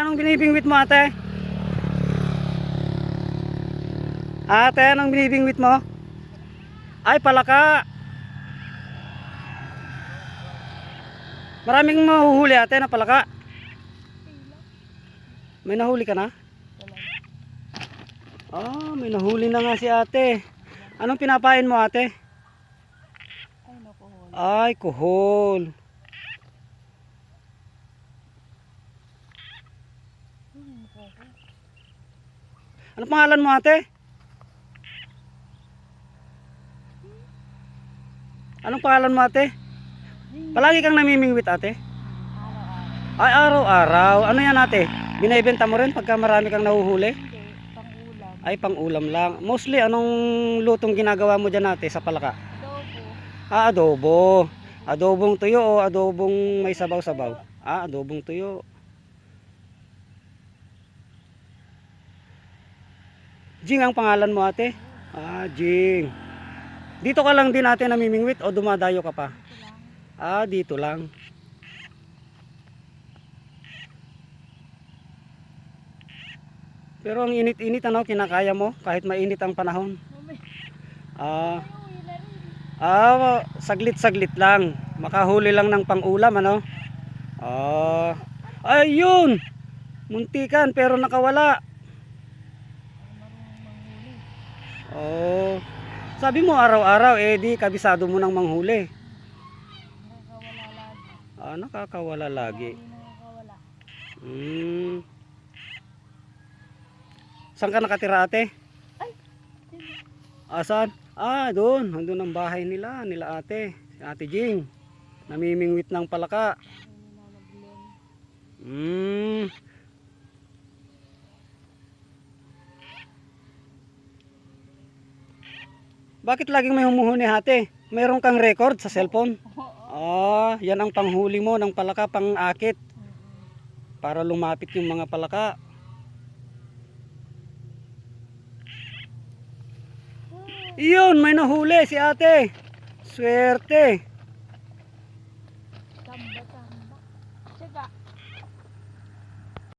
anong binibingwit mo ate? Ate, anong binibingwit mo? Ay, palaka. Maraming mahuhuli ate na palaka. May nahuli ka na? Ah, may nahuli na nga si ate. Anong pinapain mo ate? Ay, kuhol. Ano pangalan mo ate? Anong pangalan mo ate? Palagi kang namimingwit ate? Ay, araw-araw. Ano yan ate? Binibenta mo rin pagka marami kang nahuhuli? Ay, pang-ulam lang. Mostly, anong lutong ginagawa mo dyan ate sa palaka? Adobo. Ah, adobo. Adobong tuyo o adobong may sabaw-sabaw? Ah, adobong tuyo. Jing ang pangalan mo ate? Ah, Jing. Dito ka lang din ate namimingwit o dumadayo ka pa? Ah, dito lang. Pero ang init-init ano, kinakaya mo kahit mainit ang panahon. Ah, saglit-saglit lang. Makahuli lang ng pang-ulam ano. Ah, ayun. Muntikan pero nakawala. Oh. Sabi mo araw-araw eh di kabisado mo nang manghuli. Ah, nakakawala lagi. Hmm. Saan ka nakatira ate? Asan? Ah, doon. Nandun ang bahay nila ate. Si Ate Jing. Namimingwit ng palaka. Hmm. Bakit laging may humuhuni ate? Mayroon kang record sa cellphone? Ah, yan ang panghuli mo ng palaka, pang-akit. Para lumapit yung mga palaka. Iyon, may nahuli si ate. Swerte.